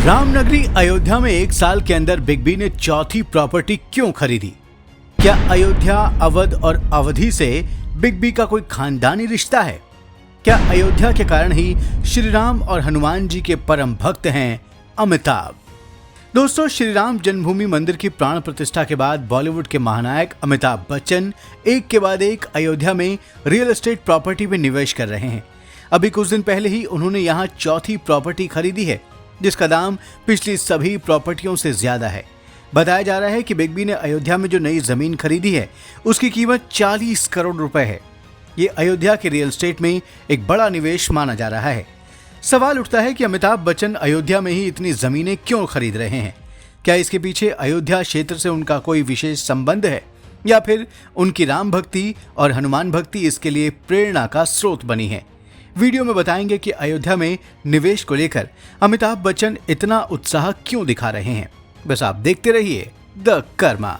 रामनगरी अयोध्या में एक साल के अंदर बिग बी ने चौथी प्रॉपर्टी क्यों खरीदी? क्या अयोध्या, अवध और अवधि से बिग बी का कोई खानदानी रिश्ता है? क्या अयोध्या के कारण ही श्री राम और हनुमान जी के परम भक्त हैं अमिताभ? दोस्तों, श्री राम जन्मभूमि मंदिर की प्राण प्रतिष्ठा के बाद बॉलीवुड के महानायक अमिताभ बच्चन एक के बाद एक अयोध्या में रियल एस्टेट प्रॉपर्टी में निवेश कर रहे हैं। अभी कुछ दिन पहले ही उन्होंने यहाँ चौथी प्रॉपर्टी खरीदी है, जिसका दाम पिछली सभी प्रॉपर्टियों से ज्यादा है। बताया जा रहा है कि बिग बी ने अयोध्या में जो नई जमीन खरीदी है उसकी कीमत 40 करोड़ रुपए है। ये अयोध्या के रियल एस्टेट में एक बड़ा निवेश माना जा रहा है। सवाल उठता है कि अमिताभ बच्चन अयोध्या में ही इतनी जमीनें क्यों खरीद रहे हैं? क्या इसके पीछे अयोध्या क्षेत्र से उनका कोई विशेष संबंध है, या फिर उनकी राम भक्ति और हनुमान भक्ति इसके लिए प्रेरणा का स्रोत बनी है? वीडियो में बताएंगे कि अयोध्या में निवेश को लेकर अमिताभ बच्चन इतना उत्साह क्यों दिखा रहे हैं। बस आप देखते रहिए द कर्मा।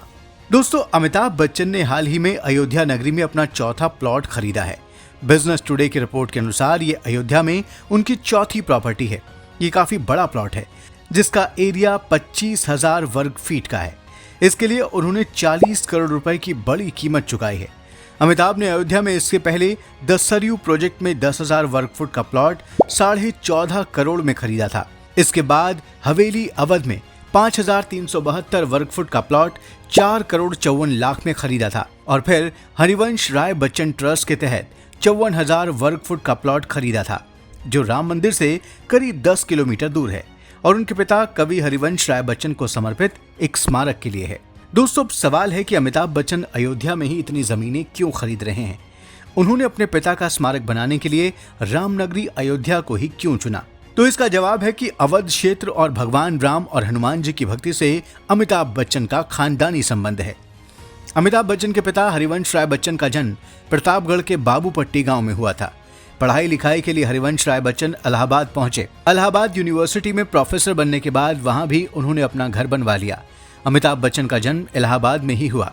दोस्तों, अमिताभ बच्चन ने हाल ही में अयोध्या नगरी में अपना चौथा प्लॉट खरीदा है। बिजनेस टुडे की रिपोर्ट के अनुसार ये अयोध्या में उनकी चौथी प्रॉपर्टी है। ये काफी बड़ा प्लॉट है, जिसका एरिया 25,000 वर्ग फीट का है। इसके लिए उन्होंने 40 करोड़ रुपए की बड़ी कीमत चुकाई है। अमिताभ ने अयोध्या में इसके पहले द सरयू प्रोजेक्ट में 10,000 वर्ग फुट का प्लॉट 14.5 करोड़ में खरीदा था। इसके बाद हवेली अवध में 5,372 वर्ग फुट का प्लॉट 4 करोड़ 54 लाख में खरीदा था, और फिर हरिवंश राय बच्चन ट्रस्ट के तहत 54,000 वर्ग फुट का प्लॉट खरीदा था, जो राम मंदिर से करीब 10 किलोमीटर दूर है और उनके पिता कवि हरिवंश राय बच्चन को समर्पित एक स्मारक के लिए है। दोस्तों, सवाल है कि अमिताभ बच्चन अयोध्या में ही इतनी जमीनें क्यों खरीद रहे हैं? उन्होंने अपने पिता का स्मारक बनाने के लिए रामनगरी अयोध्या को ही क्यों चुना? तो इसका जवाब है कि अवध क्षेत्र और भगवान राम और हनुमान जी की भक्ति से अमिताभ बच्चन का खानदानी संबंध है। अमिताभ बच्चन के पिता हरिवंश राय बच्चन का जन्म प्रतापगढ़ के बाबूपट्टी गांव में हुआ था। पढ़ाई लिखाई के लिए हरिवंश राय बच्चन इलाहाबाद पहुंचे। इलाहाबाद यूनिवर्सिटी में प्रोफेसर बनने के बाद वहां भी उन्होंने अपना घर बनवा लिया। अमिताभ बच्चन का जन्म इलाहाबाद में ही हुआ,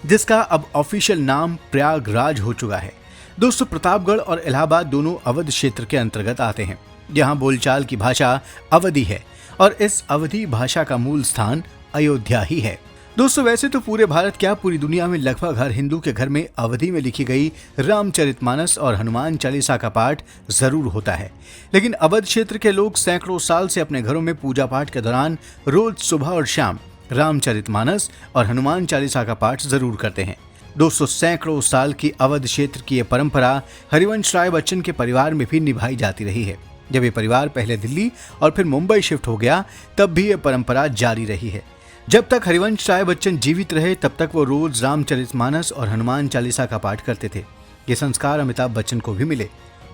जिसका अब ऑफिशियल नाम प्रयागराज हो चुका है। दोस्तों, प्रतापगढ़ और इलाहाबाद दोनों अवध क्षेत्र के अंतर्गत आते हैं। यहाँ बोलचाल की भाषा अवधी है और इस अवधी भाषा का मूल स्थान अयोध्या ही है। दोस्तों, वैसे तो पूरे भारत क्या पूरी दुनिया में लगभग हर हिंदू के घर में अवधी में लिखी गई रामचरितमानस और हनुमान चालीसा का पाठ जरूर होता है, लेकिन अवध क्षेत्र के लोग सैकड़ों साल से अपने घरों में पूजा पाठ के दौरान रोज सुबह और शाम रामचरितमानस और हनुमान चालीसा का पाठ जरूर करते हैं। दोस्तों, सैकड़ों साल की अवध क्षेत्र की यह परंपरा हरिवंश राय बच्चन के परिवार में भी निभाई जाती रही है। जब ये परिवार पहले दिल्ली और फिर मुंबई शिफ्ट हो गया, तब भी ये परंपरा जारी रही है। जब तक हरिवंश राय बच्चन जीवित रहे, तब तक वो रोज रामचरितमानस और हनुमान चालीसा का पाठ करते थे। ये संस्कार अमिताभ बच्चन को भी मिले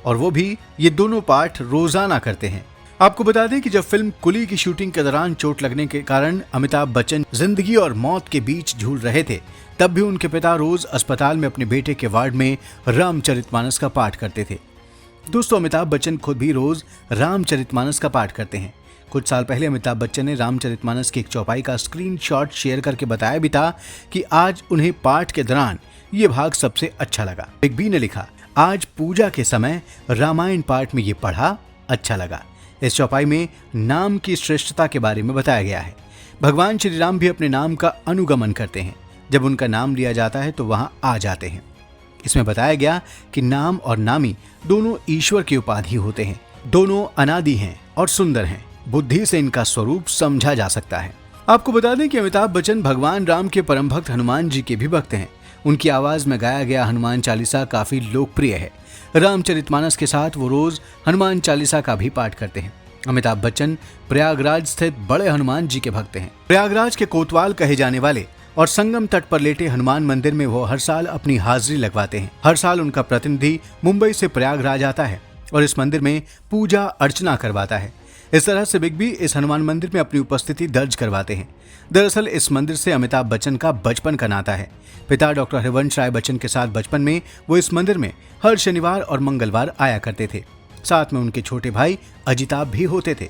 और वो भी ये दोनों पाठ रोजाना करते हैं। आपको बता दें कि जब फिल्म कुली की शूटिंग के दौरान चोट लगने के कारण अमिताभ बच्चन जिंदगी और मौत के बीच झूल रहे थे, तब भी उनके पिता रोज अस्पताल में अपने बेटे के वार्ड में रामचरितमानस का पाठ करते थे। दोस्तों, अमिताभ बच्चन खुद भी रोज रामचरितमानस का पाठ करते हैं। कुछ साल पहले अमिताभ बच्चन ने रामचरितमानस की एक चौपाई का स्क्रीनशॉट शेयर करके बताया भी था कि आज उन्हें पाठ के दौरान ये भाग सबसे अच्छा लगा। बिग बी ने लिखा, आज पूजा के समय रामायण पाठ में ये पढ़ा, अच्छा लगा। इस चौपाई में नाम की श्रेष्ठता के बारे में बताया गया है। भगवान श्री राम भी अपने नाम का अनुगमन करते हैं। जब उनका नाम लिया जाता है तो वहां आ जाते हैं। इसमें बताया गया कि नाम और नामी दोनों ईश्वर की उपाधि होते हैं। दोनों अनादि हैं और सुंदर हैं। बुद्धि से इनका स्वरूप समझा जा सकता है। आपको बता दें कि अमिताभ बच्चन भगवान राम के परम भक्त हनुमान जी के भी भक्त हैं। उनकी आवाज में गाया गया हनुमान चालीसा काफी लोकप्रिय है। रामचरितमानस के साथ वो रोज हनुमान चालीसा का भी पाठ करते हैं। अमिताभ बच्चन प्रयागराज स्थित बड़े हनुमान जी के भक्त हैं। प्रयागराज के कोतवाल कहे जाने वाले और संगम तट पर लेटे हनुमान मंदिर में वो हर साल अपनी हाजिरी लगवाते हैं। हर साल उनका प्रतिनिधि मुंबई से प्रयागराज आता है और इस मंदिर में पूजा अर्चना करवाता है। इस तरह से बिग बी इस हनुमान मंदिर में अपनी उपस्थिति दर्ज करवाते हैं। दरअसल इस मंदिर से अमिताभ बच्चन का बचपन का नाता है। पिता डॉक्टर हरिवंश राय बच्चन के साथ बचपन में वो इस मंदिर में हर शनिवार और मंगलवार आया करते थे। साथ में उनके छोटे भाई अजिताभ भी होते थे।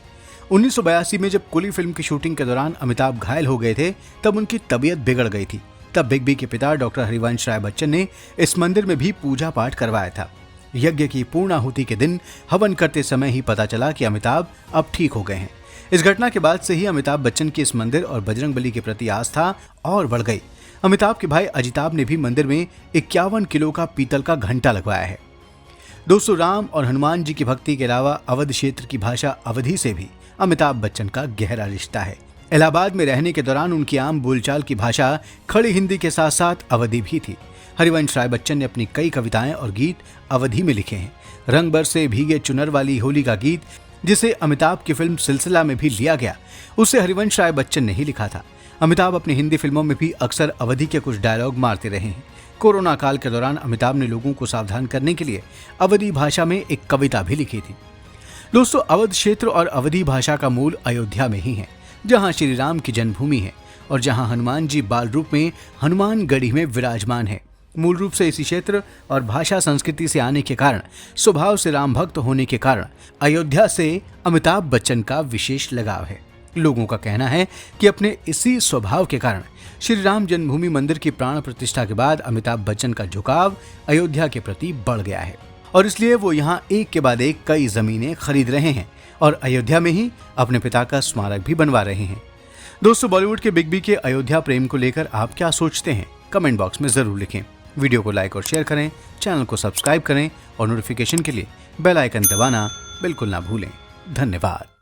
1982 में जब कुली फिल्म की शूटिंग के दौरान अमिताभ घायल हो गए थे, तब उनकी तबीयत बिगड़ गई थी। तब बिग बी के पिता डॉक्टर हरिवंश राय बच्चन ने इस मंदिर में भी पूजा पाठ करवाया था। यज्ञ की पूर्णाहुति के दिन हवन करते समय ही पता चला कि अमिताभ अब ठीक हो गए हैं। इस घटना के बाद से ही अमिताभ बच्चन की इस मंदिर और बजरंगबली के प्रति आस्था और बढ़ गई। अमिताभ के भाई अजिताभ ने भी मंदिर में 51 किलो का पीतल का घंटा लगवाया है। दोस्तों, राम और हनुमान जी की भक्ति के अलावा अवध क्षेत्र की भाषा अवधी से भी अमिताभ बच्चन का गहरा रिश्ता है। इलाहाबाद में रहने के दौरान उनकी आम बोलचाल की भाषा खड़ी हिंदी के साथ साथ अवधी भी थी। हरिवंश राय बच्चन ने अपनी कई कविताएं और गीत अवधी में लिखे हैं। रंग बरसे भीगे चुनर वाली होली का गीत, जिसे अमिताभ की फिल्म सिलसिला में भी लिया गया, उसे हरिवंश राय बच्चन ने ही लिखा था। अमिताभ अपनी हिंदी फिल्मों में भी अक्सर अवधी के कुछ डायलॉग मारते रहे हैं। कोरोना काल के दौरान अमिताभ ने लोगों को सावधान करने के लिए अवधी भाषा में एक कविता भी लिखी थी। दोस्तों, अवध क्षेत्र और अवधी भाषा का मूल अयोध्या में ही है, जहां श्री राम की जन्मभूमि है और जहां हनुमान जी बाल रूप में हनुमानगढ़ी में विराजमान है। मूल रूप से इसी क्षेत्र और भाषा संस्कृति से आने के कारण, स्वभाव से राम भक्त होने के कारण अयोध्या से अमिताभ बच्चन का विशेष लगाव है। लोगों का कहना है कि अपने इसी स्वभाव के कारण श्री राम जन्मभूमि मंदिर की प्राण प्रतिष्ठा के बाद अमिताभ बच्चन का झुकाव अयोध्या के प्रति बढ़ गया है और इसलिए वो यहाँ एक के बाद एक कई जमीनें खरीद रहे हैं और अयोध्या में ही अपने पिता का स्मारक भी बनवा रहे हैं। दोस्तों, बॉलीवुड के बिग बी के अयोध्या प्रेम को लेकर आप क्या सोचते हैं? कमेंट बॉक्स में जरूर लिखें। वीडियो को लाइक और शेयर करें, चैनल को सब्सक्राइब करें और नोटिफिकेशन के लिए बेल आइकन दबाना बिल्कुल ना भूलें। धन्यवाद।